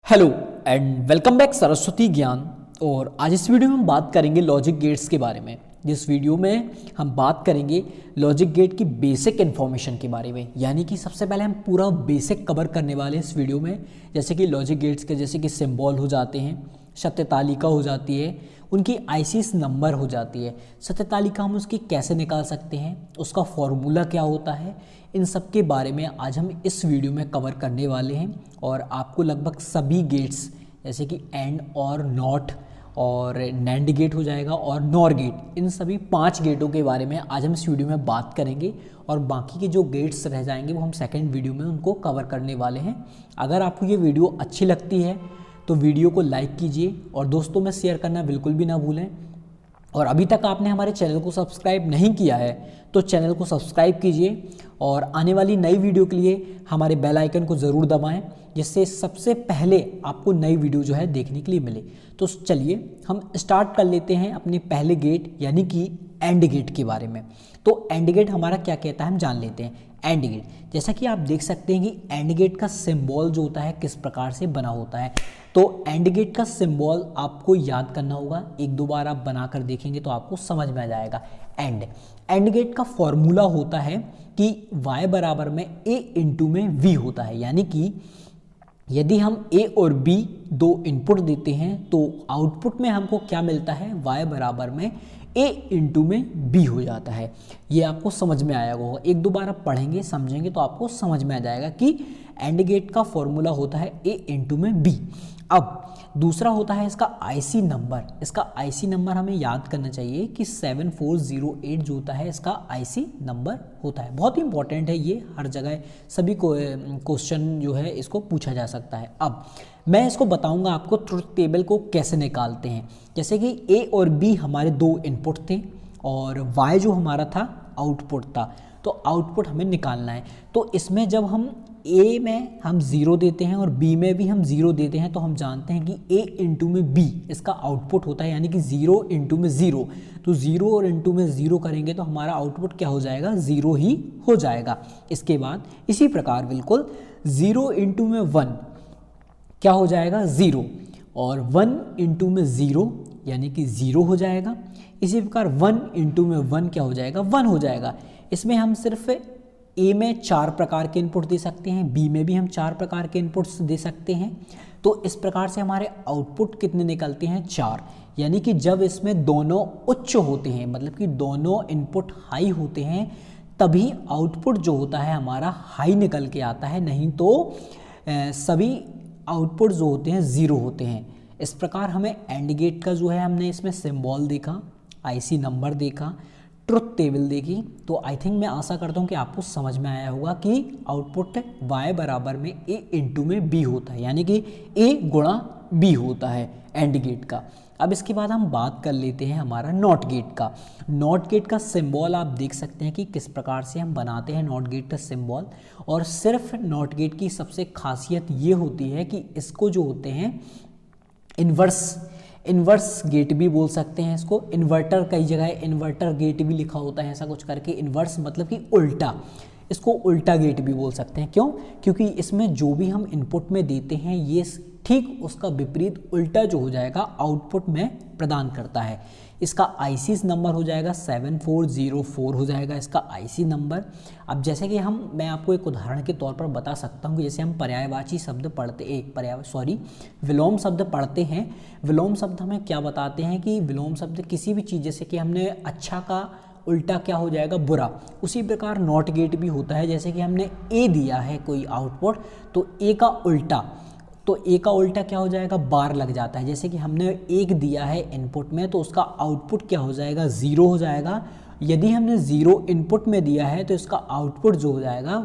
Hello and welcome back Saraswati ज्ञान। और आज इस वीडियो में हम बात करेंगे लॉजिक गेट्स के बारे में। जिस वीडियो में हम बात करेंगे लॉजिक गेट की बेसिक इन्फॉर्मेशन के बारे में, यानी कि सबसे पहले हम पूरा बेसिक कवर करने वाले हैं इस वीडियो में। जैसे कि लॉजिक गेट्स के जैसे कि सिंबल हो जाते हैं, सत्य तालिका हो जाती है, उनकी आईसीएस नंबर हो जाती है। सत्य तालिका हम उसकी कैसे निकाल सकते हैं, उसका फॉर्मूला क्या होता है, इन सब के बारे में आज हम इस वीडियो में कवर करने वाले हैं। और आपको लगभग सभी गेट्स जैसे कि एंड और नॉट और नैंड गेट हो जाएगा और नॉर गेट, इन सभी 5 गेटों के बारे में आज हम इस वीडियो में बात करेंगे। और बाकी के जो गेट्स रह जाएंगे वो हम सेकेंड वीडियो में उनको कवर करने वाले हैं। अगर आपको ये वीडियो अच्छी लगती है तो वीडियो को लाइक कीजिए और दोस्तों में शेयर करना बिल्कुल भी ना भूलें। और अभी तक आपने हमारे चैनल को सब्सक्राइब नहीं किया है तो चैनल को सब्सक्राइब कीजिए और आने वाली नई वीडियो के लिए हमारे बेल आइकन को ज़रूर दबाएं, जिससे सबसे पहले आपको नई वीडियो जो है देखने के लिए मिले। तो चलिए हम स्टार्ट कर लेते हैं अपने पहले गेट यानी कि एंड गेट के बारे में। तो एंड गेट हमारा क्या कहता है हम जान लेते हैं। एंड गेट जैसा कि आप देख सकते हैं कि एंड गेट का सिंबल जो होता है किस प्रकार से बना होता है। तो एंड गेट का सिंबल आपको याद करना होगा, एक दो बार आप बनाकर देखेंगे तो आपको समझ में आ जाएगा। एंड गेट का फॉर्मूला होता है कि y बराबर में a इंटू में v होता है, यानी कि यदि हम a और b दो इनपुट देते हैं तो आउटपुट में हमको क्या मिलता है, y बराबर में a इंटू में b हो जाता है। ये आपको समझ में आया होगा, एक दो बार आप पढ़ेंगे समझेंगे तो आपको समझ में आ जाएगा कि एंड गेट का फॉर्मूला होता है a इंटू में b। अब दूसरा होता है इसका आईसी नंबर। इसका आईसी नंबर हमें याद करना चाहिए कि 7408 जो होता है इसका आईसी नंबर होता है। बहुत ही इंपॉर्टेंट है ये, हर जगह सभी को क्वेश्चन जो है इसको पूछा जा सकता है। अब मैं इसको बताऊंगा आपको ट्रुथ टेबल को कैसे निकालते हैं। जैसे कि ए और बी हमारे दो इनपुट थे और वाई जो हमारा था आउटपुट था, तो आउटपुट हमें निकालना है। तो इसमें जब हम ए में हम 0 देते हैं और बी में भी हम 0 देते हैं तो हम जानते हैं कि ए इंटू में बी इसका आउटपुट होता है, यानी कि 0 इंटू में 0। तो 0 और इंटू में 0 करेंगे तो हमारा आउटपुट क्या हो जाएगा, 0 ही हो जाएगा। इसके बाद इसी प्रकार बिल्कुल 0 इंटू में 1 क्या हो जाएगा, 0, और 1 इंटू में 0 यानी कि 0 हो जाएगा। इसी प्रकार 1 इंटू में 1 क्या हो जाएगा, 1 हो जाएगा। इसमें हम सिर्फ ए में 4 प्रकार के इनपुट दे सकते हैं, बी में भी हम 4 प्रकार के इनपुट्स दे सकते हैं। तो इस प्रकार से हमारे आउटपुट कितने निकलते हैं, 4। यानी कि जब इसमें दोनों उच्च होते हैं, मतलब कि दोनों इनपुट हाई होते हैं, तभी आउटपुट जो होता है हमारा हाई निकल के आता है, नहीं तो सभी आउटपुट जो होते हैं 0 होते हैं। इस प्रकार हमें एंड गेट का जो है हमने इसमें सिंबल देखा, आईसी नंबर देखा, ट्रुथ टेबल देखी। तो आई थिंक मैं आशा करता हूँ कि आपको समझ में आया होगा कि आउटपुट y बराबर में a इंटू में b होता है, यानी कि a गुणा b होता है एंड गेट का। अब इसके बाद हम बात कर लेते हैं हमारा नॉट गेट का। नॉट गेट का सिंबल आप देख सकते हैं कि किस प्रकार से हम बनाते हैं नॉट गेट का सिंबल। और सिर्फ नॉट गेट की सबसे खासियत ये होती है कि इसको जो होते हैं इन्वर्स गेट भी बोल सकते हैं इसको। इन्वर्टर कई जगह इन्वर्टर गेट भी लिखा होता है, ऐसा कुछ करके। इन्वर्स मतलब कि उल्टा, इसको उल्टा गेट भी बोल सकते हैं। क्यों? क्योंकि इसमें जो भी हम इनपुट में देते हैं ये ठीक उसका विपरीत उल्टा जो हो जाएगा आउटपुट में प्रदान करता है। इसका आईसी नंबर हो जाएगा 7404 हो जाएगा इसका आईसी नंबर। अब जैसे कि मैं आपको एक उदाहरण के तौर पर बता सकता हूँ कि जैसे हम पर्यायवाची शब्द विलोम शब्द पढ़ते हैं। विलोम शब्द हमें क्या बताते हैं कि विलोम शब्द किसी भी चीज़, जैसे कि हमने अच्छा का उल्टा क्या हो जाएगा, बुरा। उसी प्रकार नॉट गेट भी होता है। जैसे कि हमने ए दिया है कोई आउटपुट, तो ए का उल्टा, तो ए का उल्टा क्या हो जाएगा, बार लग जाता है। जैसे कि हमने 1 दिया है इनपुट में तो उसका आउटपुट क्या हो जाएगा, 0 हो जाएगा। यदि हमने 0 इनपुट में दिया है तो इसका आउटपुट जो हो जाएगा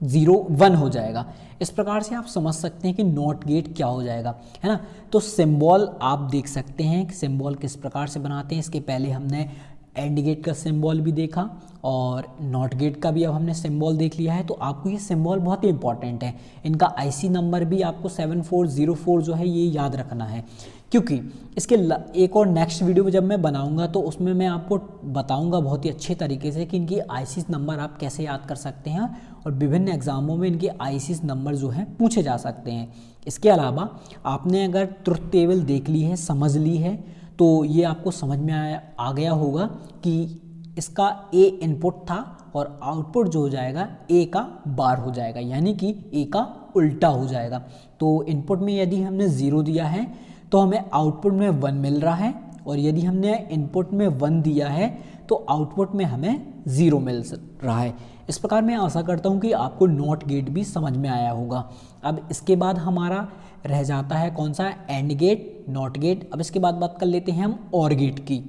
1 हो जाएगा। इस प्रकार से आप समझ सकते हैं कि नॉट गेट क्या हो जाएगा, है ना। तो सिंबल आप देख सकते हैं कि सिंबल किस प्रकार से बनाते हैं। इसके पहले हमने एंड गेट का सिंबल भी देखा और नॉट गेट का भी अब हमने सिंबल देख लिया है। तो आपको ये सिंबल बहुत ही इंपॉर्टेंट है। इनका आईसी नंबर भी आपको 7404 जो है ये याद रखना है, क्योंकि इसके एक और नेक्स्ट वीडियो में जब मैं बनाऊंगा तो उसमें मैं आपको बताऊंगा बहुत ही अच्छे तरीके से कि इनकी आईसी नंबर आप कैसे याद कर सकते हैं और विभिन्न एग्जामों में इनके आईसी नंबर जो है पूछे जा सकते हैं। इसके अलावा आपने अगर ट्रुथ टेबल देख ली है, समझ ली है, तो ये आपको समझ में आ गया होगा कि इसका ए इनपुट था और आउटपुट जो हो जाएगा ए का बार हो जाएगा, यानी कि ए का उल्टा हो जाएगा। तो इनपुट में यदि हमने 0 दिया है तो हमें आउटपुट में 1 मिल रहा है, और यदि हमने इनपुट में 1 दिया है तो आउटपुट में हमें 0 मिल रहा है। इस प्रकार मैं आशा करता हूँ कि आपको नॉट गेट भी समझ में आया होगा। अब इसके बाद हमारा रह जाता है कौन सा, एंड गेट, नॉट गेट। अब इसके बाद बात कर लेते हैं हम और गेट की।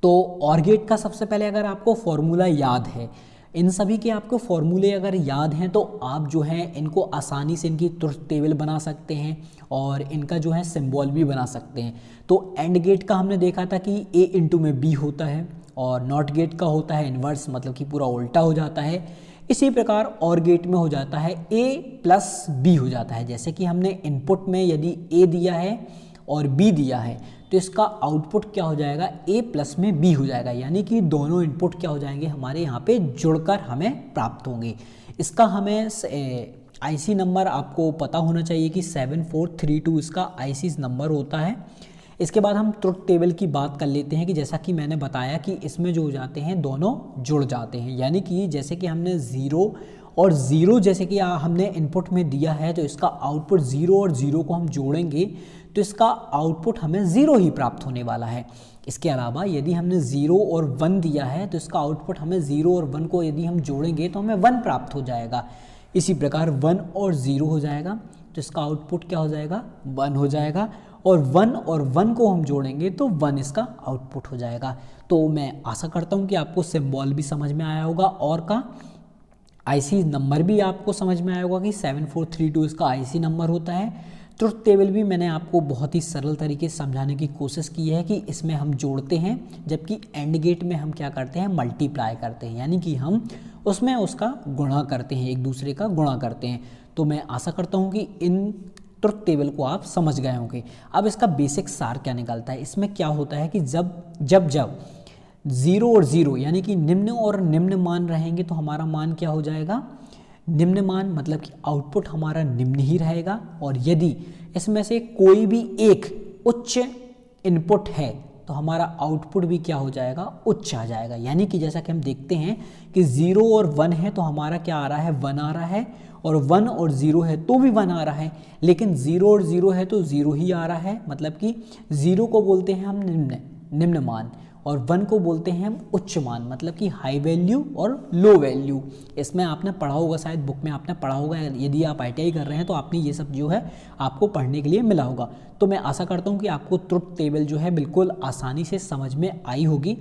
तो और गेट का सबसे पहले अगर आपको फॉर्मूला याद है, इन सभी के आपको फॉर्मूले अगर याद हैं तो आप जो है इनको आसानी से इनकी ट्रुथ टेबल बना सकते हैं और इनका जो है सिंबल भी बना सकते हैं। तो एंड गेट का हमने देखा था कि ए इंटू में बी होता है, और नॉट गेट का होता है इन्वर्स, मतलब कि पूरा उल्टा हो जाता है। इसी प्रकार और गेट में हो जाता है ए प्लस बी हो जाता है। जैसे कि हमने इनपुट में यदि ए दिया है और बी दिया है तो इसका आउटपुट क्या हो जाएगा, ए प्लस में बी हो जाएगा, यानी कि दोनों इनपुट क्या हो जाएंगे हमारे यहाँ पे जुड़कर हमें प्राप्त होंगे। इसका हमें आईसी नंबर आपको पता होना चाहिए कि 7432 इसका आईसी नंबर होता है। इसके बाद हम ट्रुथ टेबल की बात कर लेते हैं कि जैसा कि मैंने बताया कि इसमें जो हो जाते हैं दोनों जुड़ जाते हैं, यानी कि जैसे कि हमने 0 और 0 जैसे कि हमने इनपुट में दिया है तो इसका आउटपुट 0 और 0 को हम जोड़ेंगे तो इसका आउटपुट हमें 0 ही प्राप्त होने वाला है। इसके अलावा यदि हमने 0 और 1 दिया है तो इसका आउटपुट हमें 0 और 1 को यदि हम जोड़ेंगे तो हमें 1 प्राप्त हो जाएगा। इसी प्रकार 1 और 0 हो जाएगा तो इसका आउटपुट क्या हो जाएगा, 1 हो जाएगा, और 1 और 1 को हम जोड़ेंगे तो 1 इसका आउटपुट हो जाएगा। तो मैं आशा करता हूँ कि आपको सिंबल भी समझ में आया होगा और का आईसी नंबर भी आपको समझ में आया होगा कि 7432 इसका आईसी नंबर होता है। ट्रुथ टेबल भी मैंने आपको बहुत ही सरल तरीके से समझाने की कोशिश की है कि इसमें हम जोड़ते हैं, जबकि एंड गेट में हम क्या करते हैं, मल्टीप्लाई करते हैं, यानी कि हम उसमें उसका गुणा करते हैं, एक दूसरे का गुणा करते हैं। तो मैं आशा करता हूँ कि इन ट्रुथ टेबल को आप समझ गए होंगे। अब इसका बेसिक सार क्या निकलता है, इसमें क्या होता है कि जब 0 और 0 यानी कि निम्न और निम्न मान रहेंगे तो हमारा मान क्या हो जाएगा, निम्न मान, मतलब कि आउटपुट हमारा निम्न ही रहेगा। और यदि इसमें से कोई भी एक उच्च इनपुट है तो हमारा आउटपुट भी क्या हो जाएगा, उच्च आ जाएगा। यानी कि जैसा कि हम देखते हैं कि 0 और 1 है तो हमारा क्या आ रहा है, 1 आ रहा है, और 1 और 0 है तो भी 1 आ रहा है। लेकिन 0 और 0 है तो 0 ही आ रहा है, मतलब कि 0 को बोलते हैं हम निम्न मान और 1 को बोलते हैं हम उच्च मान, मतलब कि हाई वैल्यू और लो वैल्यू। इसमें आपने पढ़ा होगा, शायद बुक में आपने पढ़ा होगा, यदि आप ITI कर रहे हैं तो आपने ये सब जो है आपको पढ़ने के लिए मिला होगा। तो मैं आशा करता हूँ कि आपको ट्रुथ टेबल जो है बिल्कुल आसानी से समझ में आई होगी।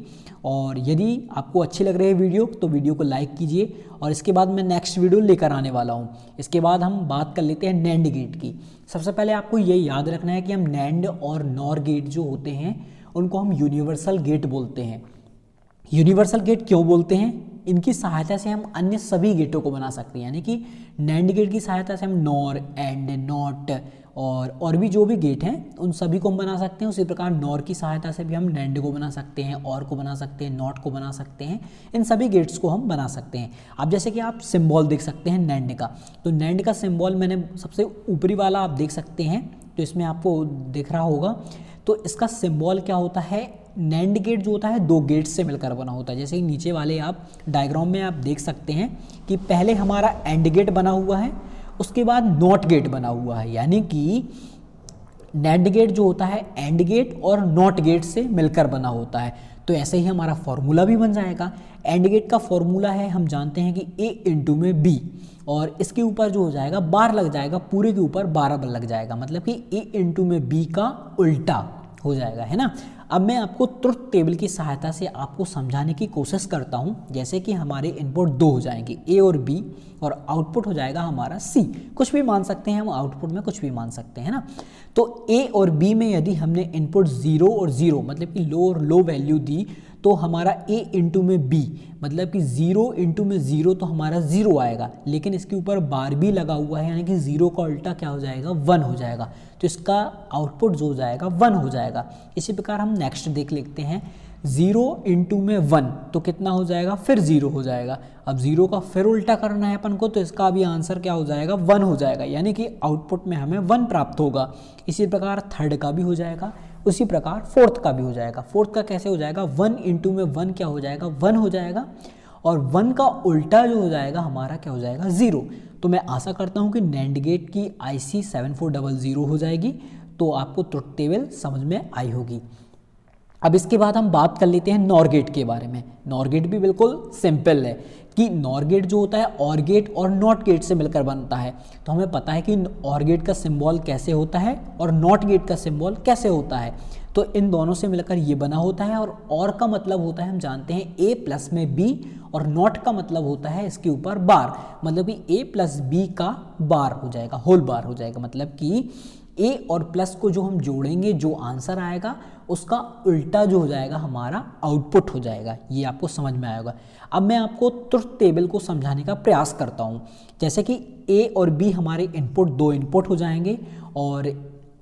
और यदि आपको अच्छी लग रही है वीडियो तो वीडियो को लाइक कीजिए, और इसके बाद मैं नेक्स्ट वीडियो लेकर आने वाला हूँ। इसके बाद हम बात कर लेते हैं नैंड गेट की। सबसे पहले आपको ये याद रखना है कि हम नैंड और नॉर गेट जो होते हैं उनको हम यूनिवर्सल गेट बोलते हैं। यूनिवर्सल गेट क्यों बोलते हैं, इनकी सहायता से हम अन्य सभी गेटों को बना सकते हैं, यानी कि नैंड गेट की सहायता से हम नॉर, एंड, नॉट और भी जो भी गेट हैं उन सभी को हम बना सकते हैं। उसी प्रकार नॉर की सहायता से भी हम नैंड को बना सकते हैं, और को बना सकते हैं, नॉट को बना सकते हैं, इन सभी गेट्स को हम बना सकते हैं। अब जैसे कि आप सिंबल देख सकते हैं नैंड का, तो नैंड का सिंबल मैंने सबसे ऊपरी वाला आप देख सकते हैं, तो इसमें आपको दिख रहा होगा। तो इसका सिंबल क्या होता है, नैंड गेट जो होता है 2 गेट से मिलकर बना होता है। जैसे कि नीचे वाले आप डायग्राम में आप देख सकते हैं कि पहले हमारा एंड गेट बना हुआ है, उसके बाद नॉट गेट बना हुआ है, यानी कि नैंड गेट जो होता है एंड गेट और नॉट गेट से मिलकर बना होता है। तो ऐसे ही हमारा फॉर्मूला भी बन जाएगा। एंड गेट का फॉर्मूला है, हम जानते हैं कि a इंटू में b, और इसके ऊपर जो हो जाएगा बार लग जाएगा, पूरे के ऊपर 12 बार लग जाएगा, मतलब कि a इंटू में b का उल्टा हो जाएगा, है ना। अब मैं आपको ट्रुथ टेबल की सहायता से आपको समझाने की कोशिश करता हूं। जैसे कि हमारे इनपुट 2 हो जाएंगे, a और b, और आउटपुट हो जाएगा हमारा c। कुछ भी मान सकते हैं हम, आउटपुट में कुछ भी मान सकते हैं ना। तो a और b में यदि हमने इनपुट 0 और 0 मतलब कि लो और लो वैल्यू दी तो हमारा a इंटू में b मतलब कि 0 इंटू में 0 तो हमारा 0 आएगा, लेकिन इसके ऊपर बार भी लगा हुआ है, यानी कि 0 का उल्टा क्या हो जाएगा, 1 हो जाएगा। तो इसका आउटपुट जो हो जाएगा 1 हो जाएगा। इसी प्रकार हम नेक्स्ट देख लेते हैं 0 इंटू में 1 तो कितना हो जाएगा, फिर 0 हो जाएगा। अब 0 का फिर उल्टा करना है अपन को, तो इसका भी आंसर क्या हो जाएगा, 1 हो जाएगा, यानी कि आउटपुट में हमें 1 प्राप्त होगा। इसी प्रकार थर्ड का भी हो जाएगा, उसी प्रकार फोर्थ का भी हो जाएगा। फोर्थ का कैसे हो जाएगा, 1 इंटू में 1 क्या हो जाएगा, 1 हो जाएगा, और 1 का उल्टा जो हो जाएगा हमारा क्या हो जाएगा, 0। तो मैं आशा करता हूँ कि नैंड गेट की IC 7400 हो जाएगी। तो आपको ट्रुथ टेबल समझ में आई होगी। अब इसके बाद हम बात कर लेते हैं नॉर गेट के बारे में। नॉर गेट भी बिल्कुल सिंपल है कि नॉर गेट जो होता है और गेट और नॉट गेट से मिलकर बनता है। तो हमें पता है कि और गेट का सिंबल कैसे होता है और नॉट गेट का सिंबल कैसे होता है। तो इन दोनों से मिलकर ये बना होता है, और का मतलब होता है, हम जानते हैं A प्लस में B, और नॉट का मतलब होता है इसके ऊपर बार, मतलब कि A प्लस B का बार हो जाएगा, होल बार हो जाएगा। मतलब कि A और प्लस को जो हम जोड़ेंगे, जो आंसर आएगा उसका उल्टा जो हो जाएगा हमारा आउटपुट हो जाएगा। ये आपको समझ में आएगा। अब मैं आपको ट्रुथ टेबल को समझाने का प्रयास करता हूँ। जैसे कि A और B हमारे इनपुट, दो इनपुट हो जाएंगे, और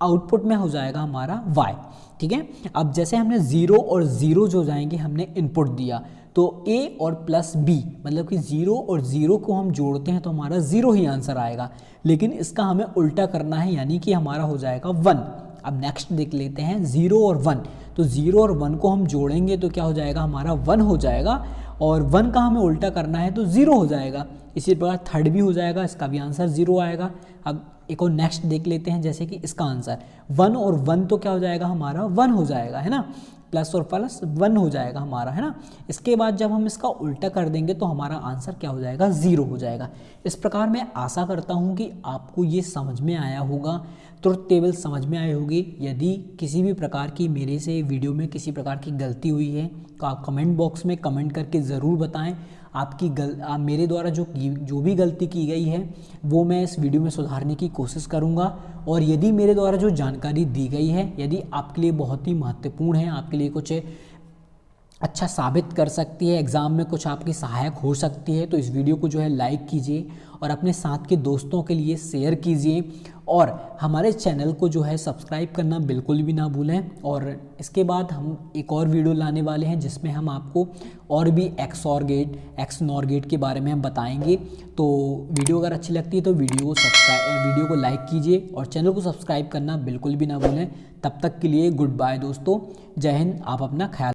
आउटपुट में हो जाएगा हमारा Y, ठीक है। अब जैसे हमने 0 और 0 जो जाएंगे, हमने इनपुट दिया, तो A और प्लस B, मतलब कि 0 और 0 को हम जोड़ते हैं तो हमारा 0 ही आंसर आएगा, लेकिन इसका हमें उल्टा करना है, यानी कि हमारा हो जाएगा 1। अब नेक्स्ट देख लेते हैं 0 और 1। तो 0 और 1 को हम जोड़ेंगे तो क्या हो जाएगा, हमारा 1 हो जाएगा, और 1 का हमें उल्टा करना है तो 0 हो जाएगा। इसी प्रकार थर्ड भी हो जाएगा, इसका भी आंसर 0 आएगा। अब एक और नेक्स्ट देख लेते हैं, जैसे कि इसका आंसर 1 और 1 तो क्या हो जाएगा, हमारा 1 हो जाएगा, है ना, प्लस और प्लस 1 हो जाएगा हमारा, है ना। इसके बाद जब हम इसका उल्टा कर देंगे तो हमारा आंसर क्या हो जाएगा, 0 हो जाएगा। इस प्रकार मैं आशा करता हूँ कि आपको ये समझ में आया होगा, ट्रुथ टेबल समझ में आई होगी। यदि किसी भी प्रकार की मेरे से वीडियो में किसी प्रकार की गलती हुई है तो आप कमेंट बॉक्स में कमेंट करके ज़रूर बताएं। आपकी मेरे द्वारा जो भी गलती की गई है वो मैं इस वीडियो में सुधारने की कोशिश करूंगा। और यदि मेरे द्वारा जो जानकारी दी गई है, यदि आपके लिए बहुत ही महत्वपूर्ण है, आपके लिए कुछ अच्छा साबित कर सकती है, एग्ज़ाम में कुछ आपकी सहायक हो सकती है, तो इस वीडियो को जो है लाइक कीजिए और अपने साथ के दोस्तों के लिए शेयर कीजिए, और हमारे चैनल को जो है सब्सक्राइब करना बिल्कुल भी ना भूलें। और इसके बाद हम एक और वीडियो लाने वाले हैं जिसमें हम आपको और भी XOR गेट, XNOR गेट के बारे में हम बताएंगे। तो वीडियो अगर अच्छी लगती है तो वीडियो को लाइक कीजिए और चैनल को सब्सक्राइब करना बिल्कुल भी ना भूलें। तब तक के लिए गुड बाय दोस्तों, जय हिंद, आप अपना ख्याल